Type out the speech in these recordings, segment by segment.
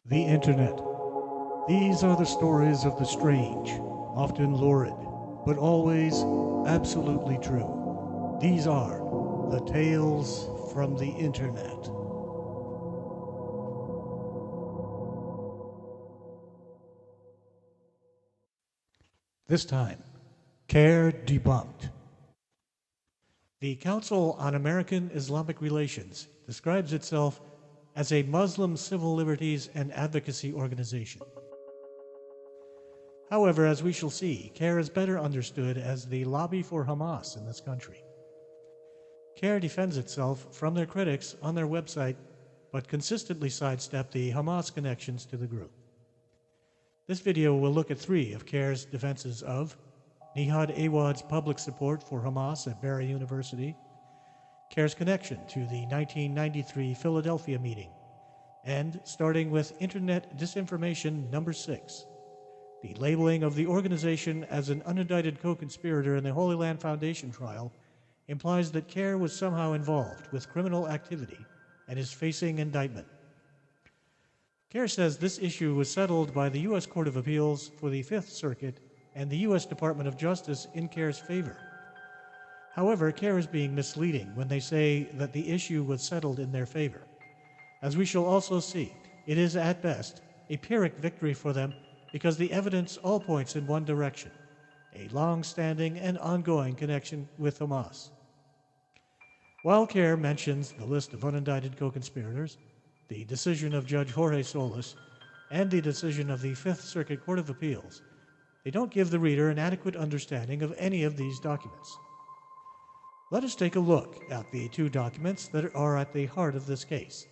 The Internet. These are the stories of the strange, often lurid, but always absolutely true. These are the tales from the Internet. This time, CAIR Debunked. The Council on American Islamic Relations describes itself as a Muslim civil liberties and advocacy organization. However, as we shall see, CAIR is better understood as the lobby for Hamas in this country. CAIR defends itself from their critics on their website, but consistently sidestep the Hamas connections to the group. This video will look at 3 of CAIR's defenses of Nihad Awad's public support for Hamas at Barry University, CAIR's connection to the 1993 Philadelphia meeting, and starting with Internet Disinformation number 6, the labeling of the organization as an unindicted co-conspirator in the Holy Land Foundation trial implies that CAIR was somehow involved with criminal activity and is facing indictment. CAIR says this issue was settled by the U.S. Court of Appeals for the Fifth Circuit and the U.S. Department of Justice in CAIR's favor. However, CAIR is being misleading when they say that the issue was settled in their favor. As we shall also see, it is at best a Pyrrhic victory for them because the evidence all points in one direction, a long-standing and ongoing connection with Hamas. While CAIR mentions the list of unindicted co-conspirators, the decision of Judge Jorge Solis, and the decision of the Fifth Circuit Court of Appeals, they don't give the reader an adequate understanding of any of these documents. Let us take a look at the 2 documents that are at the heart of this case,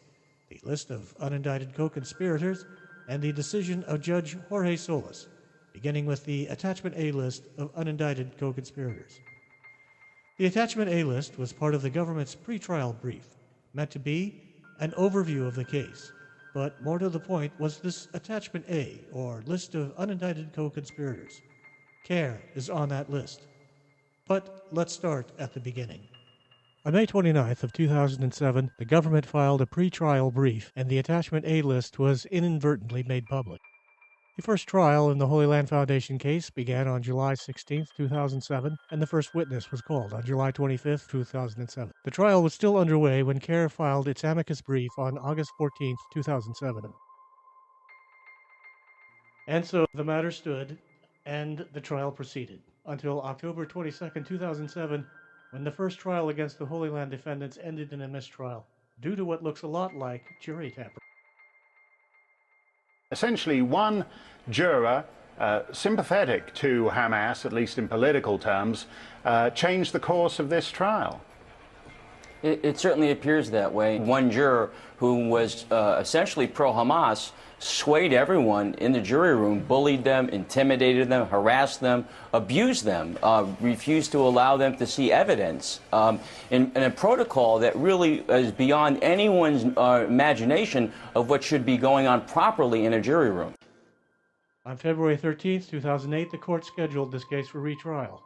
the list of unindicted co-conspirators and the decision of Judge Jorge Solis, beginning with the Attachment A list of unindicted co-conspirators. The Attachment A list was part of the government's pretrial brief, meant to be an overview of the case, but more to the point was this Attachment A, or list of unindicted co-conspirators. CAIR is on that list. But let's start at the beginning. On May 29th of 2007, the government filed a pretrial brief, and the Attachment A list was inadvertently made public. The first trial in the Holy Land Foundation case began on July 16, 2007, and the first witness was called on July 25, 2007. The trial was still underway when CAIR filed its amicus brief on August 14, 2007. And so the matter stood, and the trial proceeded, until October 22, 2007, when the first trial against the Holy Land defendants ended in a mistrial, due to what looks a lot like jury tampering. Essentially, one juror, sympathetic to Hamas, at least in political terms, changed the course of this trial. It certainly appears that way. One juror who was essentially pro-Hamas swayed everyone in the jury room, bullied them, intimidated them, harassed them, abused them, refused to allow them to see evidence, in a protocol that really is beyond anyone's imagination of what should be going on properly in a jury room. On February 13, 2008, the court scheduled this case for retrial.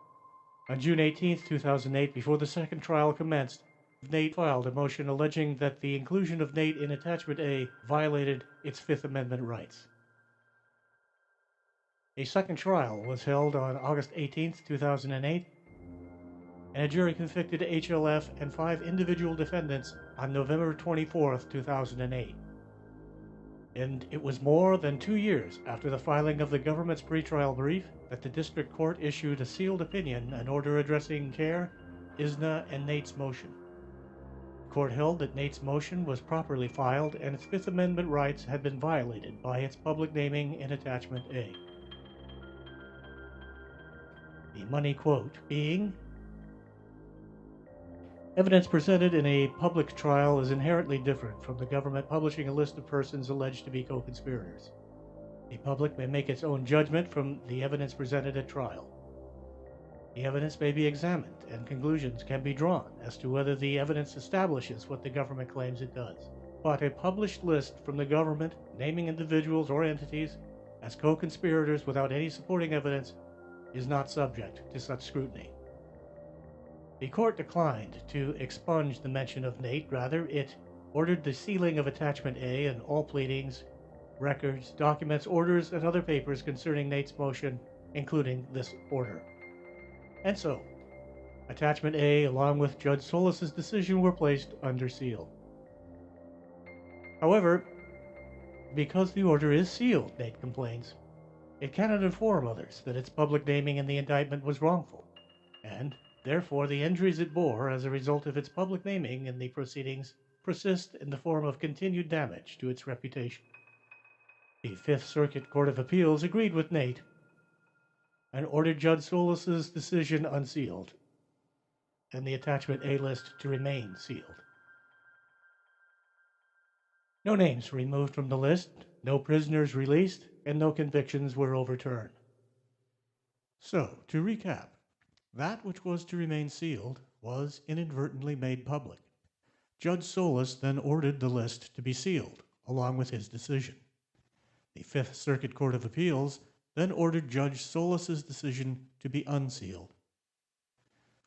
On June 18, 2008, before the second trial commenced, Nate filed a motion alleging that the inclusion of Nate in Attachment A violated its Fifth Amendment rights. A second trial was held on August 18, 2008, and a jury convicted HLF and 5 individual defendants on November 24, 2008. And it was more than 2 years after the filing of the government's pretrial brief that the district court issued a sealed opinion, an order addressing CAIR, ISNA, and Nate's motion. The court held that Nate's motion was properly filed and its Fifth Amendment rights had been violated by its public naming in Attachment A. The money quote being, "Evidence presented in a public trial is inherently different from the government publishing a list of persons alleged to be co-conspirators. The public may make its own judgment from the evidence presented at trial. The evidence may be examined, and conclusions can be drawn as to whether the evidence establishes what the government claims it does. But a published list from the government naming individuals or entities as co-conspirators without any supporting evidence is not subject to such scrutiny." The court declined to expunge the mention of Nate. Rather, it ordered the sealing of Attachment A and all pleadings records, documents, orders, and other papers concerning Nate's motion, including this order. And so, Attachment A, along with Judge Solis's decision, were placed under seal. However, because the order is sealed, Nate complains, it cannot inform others that its public naming in the indictment was wrongful, and therefore the injuries it bore as a result of its public naming in the proceedings persist in the form of continued damage to its reputation. The Fifth Circuit Court of Appeals agreed with Nate and ordered Judge Solis's decision unsealed, and the Attachment A list to remain sealed. No names were removed from the list, no prisoners released, and no convictions were overturned. So, to recap, that which was to remain sealed was inadvertently made public. Judge Solis then ordered the list to be sealed, along with his decision. The Fifth Circuit Court of Appeals then ordered Judge Solis's decision to be unsealed.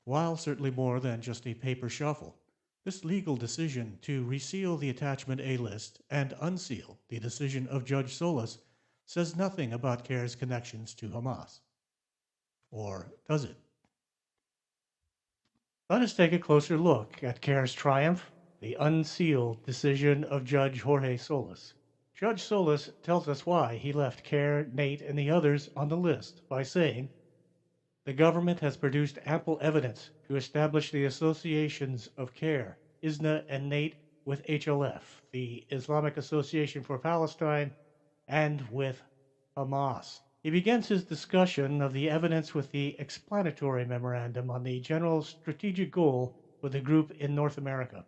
While certainly more than just a paper shuffle, this legal decision to reseal the Attachment A list and unseal the decision of Judge Solis says nothing about CAIR's connections to Hamas. Or does it? Let us take a closer look at CAIR's triumph, the unsealed decision of Judge Jorge Solis. Judge Solis tells us why he left CAIR, Nate, and the others on the list by saying, "The government has produced ample evidence to establish the associations of CAIR, ISNA, and Nate with HLF, the Islamic Association for Palestine, and with Hamas." He begins his discussion of the evidence with the explanatory memorandum on the general strategic goal for the group in North America.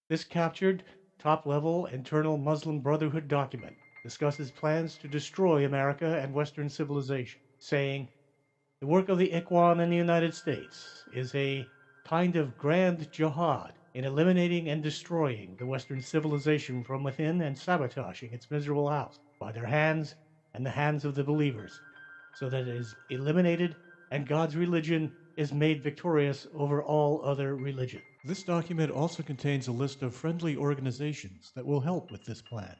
This captured, top-level internal Muslim Brotherhood document discusses plans to destroy America and Western civilization, saying, "The work of the Ikhwan in the United States is a kind of grand jihad in eliminating and destroying the Western civilization from within and sabotaging its miserable house by their hands and the hands of the believers, so that it is eliminated and God's religion is made victorious over all other religion." This document also contains a list of friendly organizations that will help with this plan.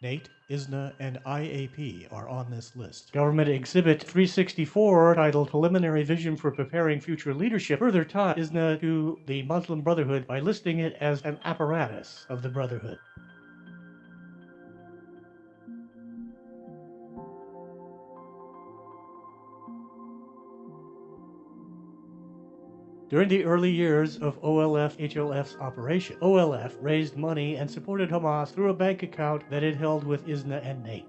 Nate, ISNA, and IAP are on this list. Government Exhibit 364, titled Preliminary Vision for Preparing Future Leadership, further ties ISNA to the Muslim Brotherhood by listing it as an apparatus of the Brotherhood. During the early years of OLF-HLF's operation, OLF raised money and supported Hamas through a bank account that it held with ISNA and Nate.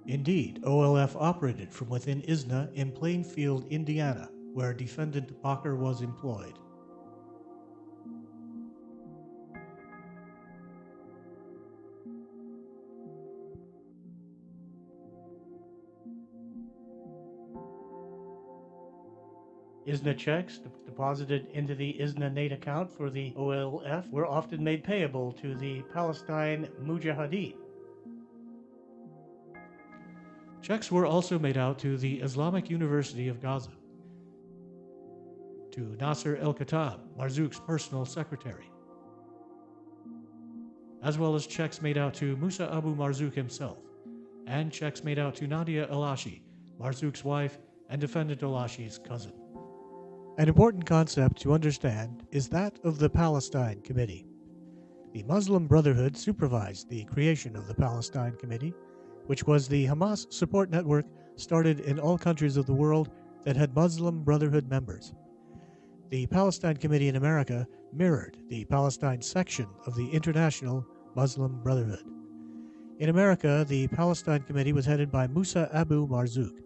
Indeed, OLF operated from within ISNA in Plainfield, Indiana, where defendant Bakker was employed. ISNA checks deposited into the ISNA Nate account for the OLF were often made payable to the Palestine Mujahideen. Checks were also made out to the Islamic University of Gaza, to Nasser El-Khattab, Marzouk's personal secretary, as well as checks made out to Musa Abu Marzouk himself, and checks made out to Nadia El-Ashi, Marzouk's wife and defendant El-Ashi's cousin. An important concept to understand is that of the Palestine Committee. The Muslim Brotherhood supervised the creation of the Palestine Committee, which was the Hamas support network started in all countries of the world that had Muslim Brotherhood members. The Palestine Committee in America mirrored the Palestine section of the International Muslim Brotherhood. In America, the Palestine Committee was headed by Musa Abu Marzouk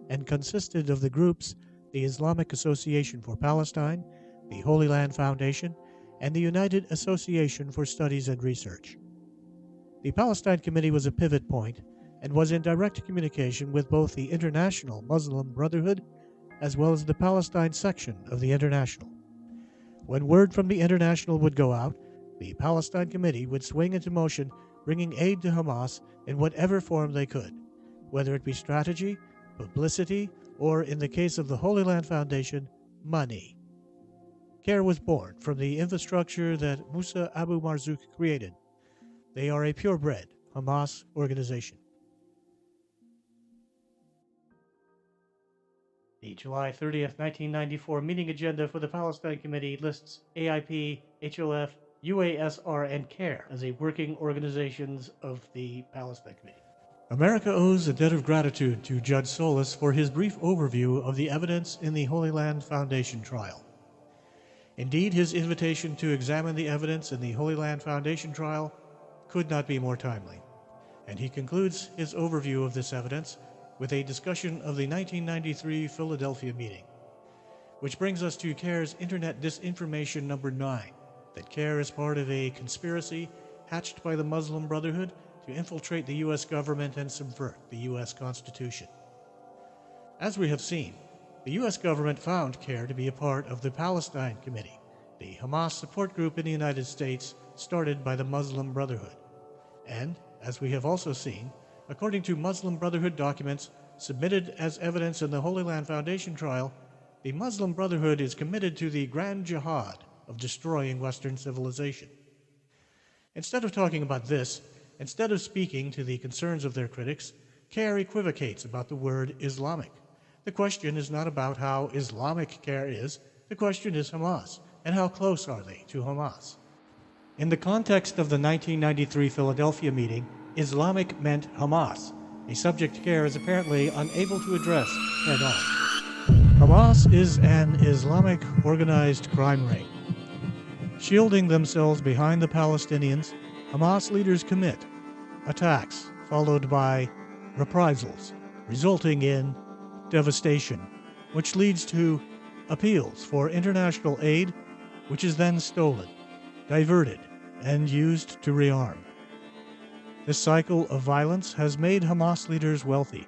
and consisted of the groups the Islamic Association for Palestine, the Holy Land Foundation, and the United Association for Studies and Research. The Palestine Committee was a pivot point and was in direct communication with both the International Muslim Brotherhood as well as the Palestine section of the International. When word from the International would go out, the Palestine Committee would swing into motion, bringing aid to Hamas in whatever form they could, whether it be strategy, publicity, or, in the case of the Holy Land Foundation, money. CAIR was born from the infrastructure that Musa Abu Marzouk created. They are a purebred, Hamas organization. The July 30th, 1994 meeting agenda for the Palestine Committee lists AIP, HLF, UASR, and CAIR as a working organizations of the Palestine Committee. America owes a debt of gratitude to Judge Solis for his brief overview of the evidence in the Holy Land Foundation trial. Indeed, his invitation to examine the evidence in the Holy Land Foundation trial could not be more timely, and he concludes his overview of this evidence with a discussion of the 1993 Philadelphia meeting, which brings us to CAIR's Internet Disinformation number 9, that CAIR is part of a conspiracy hatched by the Muslim Brotherhood to infiltrate the U.S. government and subvert the U.S. Constitution. As we have seen, the U.S. government found CAIR to be a part of the Palestine Committee, the Hamas support group in the United States started by the Muslim Brotherhood. And, as we have also seen, according to Muslim Brotherhood documents submitted as evidence in the Holy Land Foundation trial, the Muslim Brotherhood is committed to the grand jihad of destroying Western civilization. Instead of talking about this, instead of speaking to the concerns of their critics, CAIR equivocates about the word Islamic. The question is not about how Islamic CAIR is, the question is Hamas, and how close are they to Hamas? In the context of the 1993 Philadelphia meeting, Islamic meant Hamas, a subject CAIR is apparently unable to address head-on. Hamas is an Islamic organized crime ring. Shielding themselves behind the Palestinians, Hamas leaders commit attacks followed by reprisals, resulting in devastation, which leads to appeals for international aid, which is then stolen, diverted, and used to rearm. This cycle of violence has made Hamas leaders wealthy,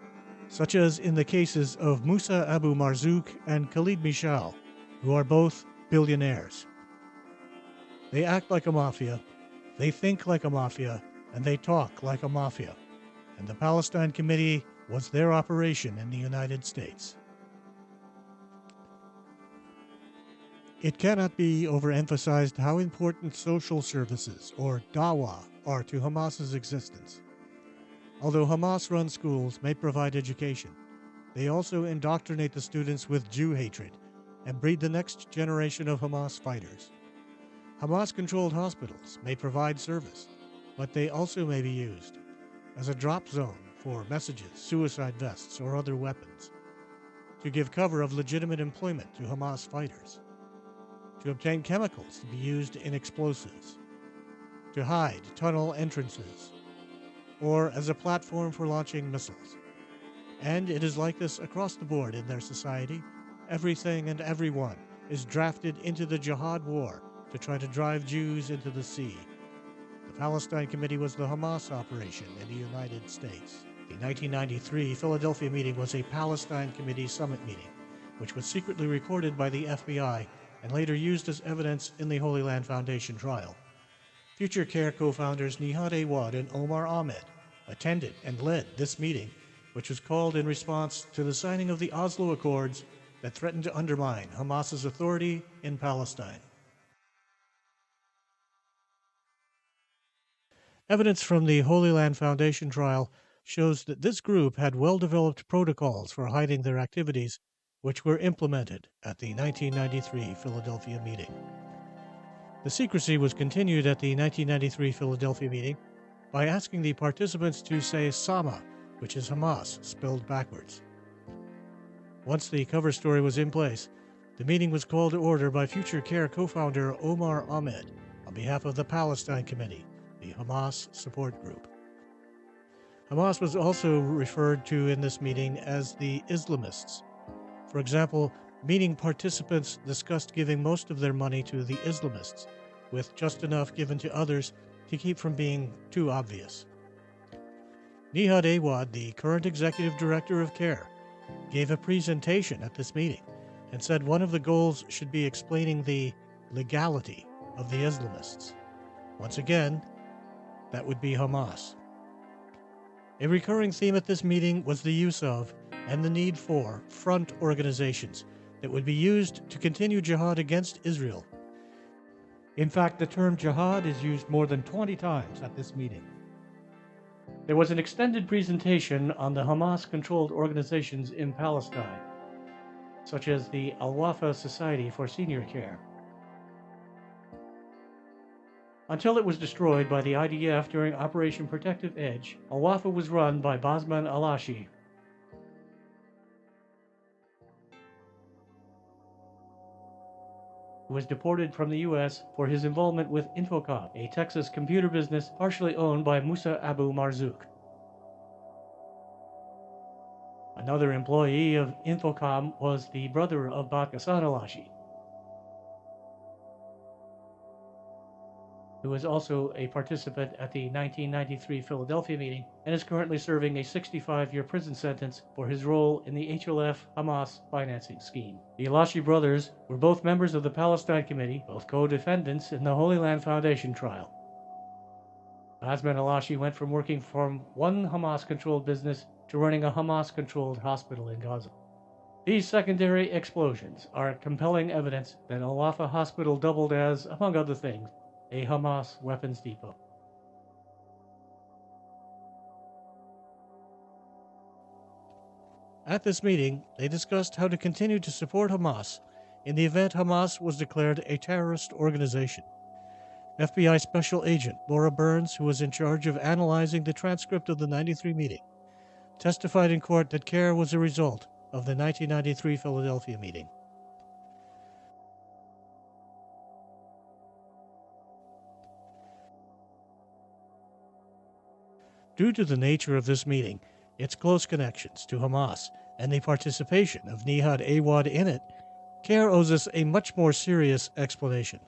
such as in the cases of Musa Abu Marzouk and Khalid Mishal, who are both billionaires. They act like a mafia, they think like a mafia, and they talk like a mafia, and the Palestine Committee was their operation in the United States. It cannot be overemphasized how important social services, or dawah, are to Hamas's existence. Although Hamas-run schools may provide education, they also indoctrinate the students with Jew hatred and breed the next generation of Hamas fighters. Hamas-controlled hospitals may provide service, but they also may be used as a drop zone for messages, suicide vests, or other weapons, to give cover of legitimate employment to Hamas fighters, to obtain chemicals to be used in explosives, to hide tunnel entrances, or as a platform for launching missiles. And it is like this across the board in their society. Everything and everyone is drafted into the jihad war to try to drive Jews into the sea. The Palestine Committee was the Hamas operation in the United States. The 1993 Philadelphia meeting was a Palestine Committee summit meeting, which was secretly recorded by the FBI and later used as evidence in the Holy Land Foundation trial. Future CAIR co-founders Nihad Awad and Omar Ahmed attended and led this meeting, which was called in response to the signing of the Oslo Accords that threatened to undermine Hamas's authority in Palestine. Evidence from the Holy Land Foundation trial shows that this group had well-developed protocols for hiding their activities, which were implemented at the 1993 Philadelphia meeting. The secrecy was continued at the 1993 Philadelphia meeting by asking the participants to say Sama, which is Hamas, spelled backwards. Once the cover story was in place, the meeting was called to order by future CAIR co-founder Omar Ahmed on behalf of the Palestine Committee, the Hamas support group. Hamas was also referred to in this meeting as the Islamists. For example, meeting participants discussed giving most of their money to the Islamists, with just enough given to others to keep from being too obvious. Nihad Awad, the current executive director of CAIR, gave a presentation at this meeting and said one of the goals should be explaining the legality of the Islamists. Once again, that would be Hamas. A recurring theme at this meeting was the use of and the need for front organizations that would be used to continue jihad against Israel. In fact, the term jihad is used more than 20 times at this meeting. There was an extended presentation on the Hamas-controlled organizations in Palestine, such as the Al-Wafa Society for Senior Care, until it was destroyed by the IDF during Operation Protective Edge. Al-Wafa was run by Basman al-Ashi, who was deported from the U.S. for his involvement with Infocom, a Texas computer business partially owned by Musa Abu Marzouk. Another employee of Infocom was the brother of Hassan al-Ashi, who was also a participant at the 1993 Philadelphia meeting and is currently serving a 65-year prison sentence for his role in the HLF-Hamas financing scheme. The al-Ashi brothers were both members of the Palestine Committee, both co-defendants in the Holy Land Foundation trial. Basman al-Ashi went from working from one Hamas-controlled business to running a Hamas-controlled hospital in Gaza. These secondary explosions are compelling evidence that Al-Wafa Hospital doubled as, among other things, a Hamas weapons depot. At this meeting, they discussed how to continue to support Hamas in the event Hamas was declared a terrorist organization. FBI Special Agent Laura Burns, who was in charge of analyzing the transcript of the 93 meeting, testified in court that CAIR was a result of the 1993 Philadelphia meeting. Due to the nature of this meeting, its close connections to Hamas, and the participation of Nihad Awad in it, CAIR owes us a much more serious explanation.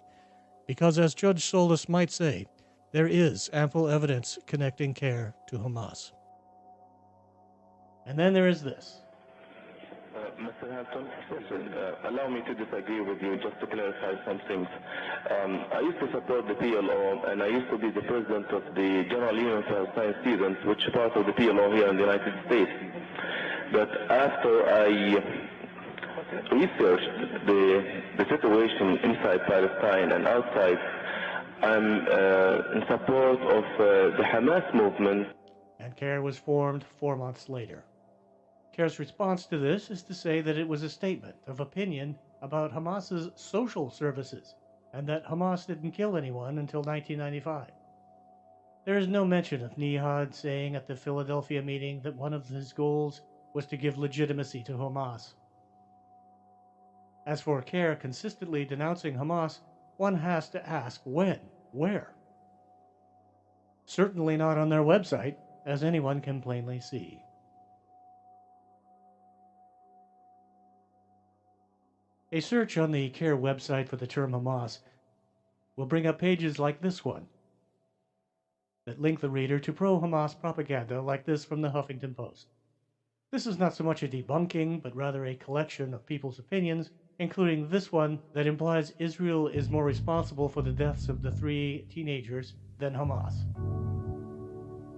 Because, as Judge Solis might say, there is ample evidence connecting CAIR to Hamas. And then there is this. Mr. Hampton, allow me to disagree with you just to clarify some things. I used to support the PLO, and I used to be the president of the General Union for Science Students, which is part of the PLO here in the United States. But after I researched the situation inside Palestine and outside, I'm in support of the Hamas movement. And CAIR was formed 4 months later. CAIR's response to this is to say that it was a statement of opinion about Hamas's social services, and that Hamas didn't kill anyone until 1995. There is no mention of Nihad saying at the Philadelphia meeting that one of his goals was to give legitimacy to Hamas. As for CAIR consistently denouncing Hamas, one has to ask when, where? Certainly not on their website, as anyone can plainly see. A search on the CAIR website for the term Hamas will bring up pages like this one that link the reader to pro-Hamas propaganda like this from the Huffington Post. This is not so much a debunking, but rather a collection of people's opinions, including this one that implies Israel is more responsible for the deaths of the 3 teenagers than Hamas.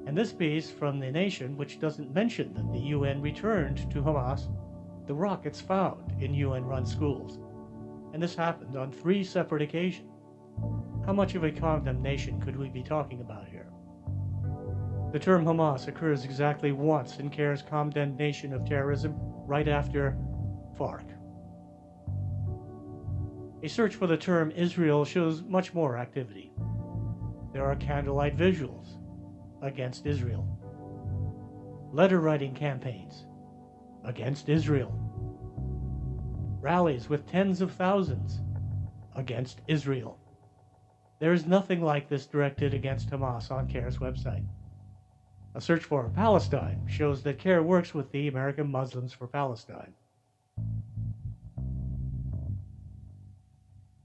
And this piece from The Nation, which doesn't mention that the UN returned to Hamas the rockets found in UN-run schools, and this happened on 3 separate occasions. How much of a condemnation could we be talking about here? The term Hamas occurs exactly once in CAIR's condemnation of terrorism, right after FARC. A search for the term Israel shows much more activity. There are candlelight visuals against Israel, letter-writing campaigns against Israel, rallies with tens of thousands against Israel. There is nothing like this directed against Hamas on CAIR's website. A search for Palestine shows that CAIR works with the American Muslims for Palestine.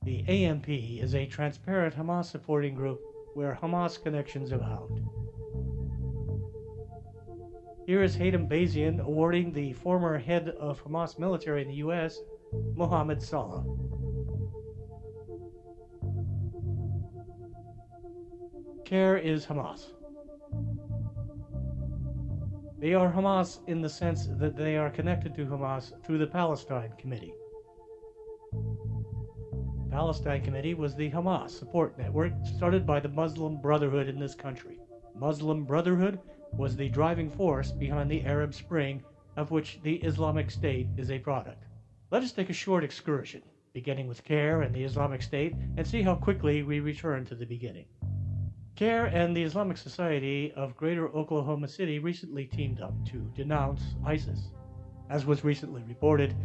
The AMP is a transparent Hamas supporting group where Hamas connections abound. Here is Hatem Bazian awarding the former head of Hamas military in the U.S., Mohammed Salah. CAIR is Hamas. They are Hamas in the sense that they are connected to Hamas through the Palestine Committee. The Palestine Committee was the Hamas support network started by the Muslim Brotherhood in this country. Muslim Brotherhood was the driving force behind the Arab Spring, of which the Islamic State is a product. Let us take a short excursion, beginning with CAIR and the Islamic State, and see how quickly we return to the beginning. CAIR and the Islamic Society of Greater Oklahoma City recently teamed up to denounce ISIS. As was recently reported,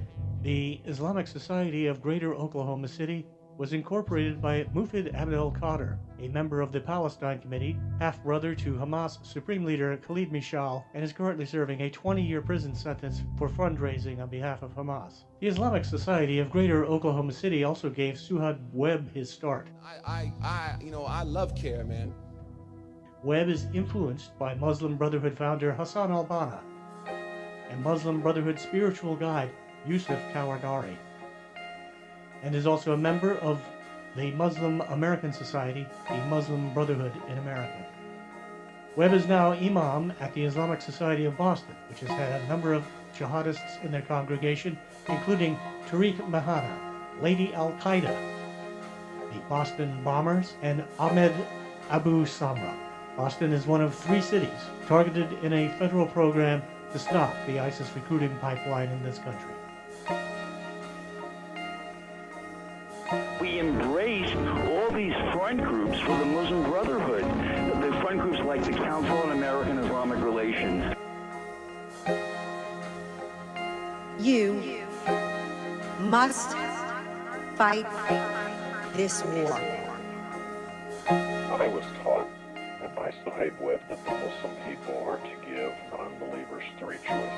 the Islamic Society of Greater Oklahoma City was incorporated by Mufid Abdel Qadir, a member of the Palestine Committee, half-brother to Hamas Supreme Leader Khalid Mishal, and is currently serving a 20-year prison sentence for fundraising on behalf of Hamas. The Islamic Society of Greater Oklahoma City also gave Suhad Webb his start. I love CAIR, man. Webb is influenced by Muslim Brotherhood founder Hassan al-Banna and Muslim Brotherhood spiritual guide Yusuf Kawadari, and is also a member of the Muslim American Society, the Muslim Brotherhood in America. Webb is now Imam at the Islamic Society of Boston, which has had a number of jihadists in their congregation, including Tariq Mahana, Lady Al-Qaeda, the Boston Bombers, and Ahmed Abu Samra. Boston is one of 3 cities targeted in a federal program to stop the ISIS recruiting pipeline in this country. We embraced all these front groups for the Muslim Brotherhood, the front groups like the Council on American Islamic Relations. You must fight this war. I was taught by Sahib Webb that the Muslim people are to give non-believers 3 choices.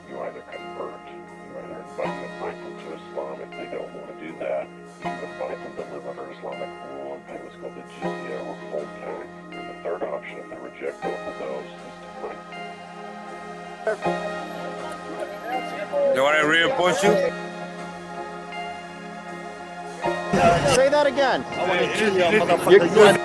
You either convert, you either invite them to Islam if they don't want to do that, you invite them to live under Islamic rule and pay what's called the jizya or full tax. And the third option, if they reject both of those, is to fight. You want to reinforce you? Say that again. I want to kill you, motherfucker.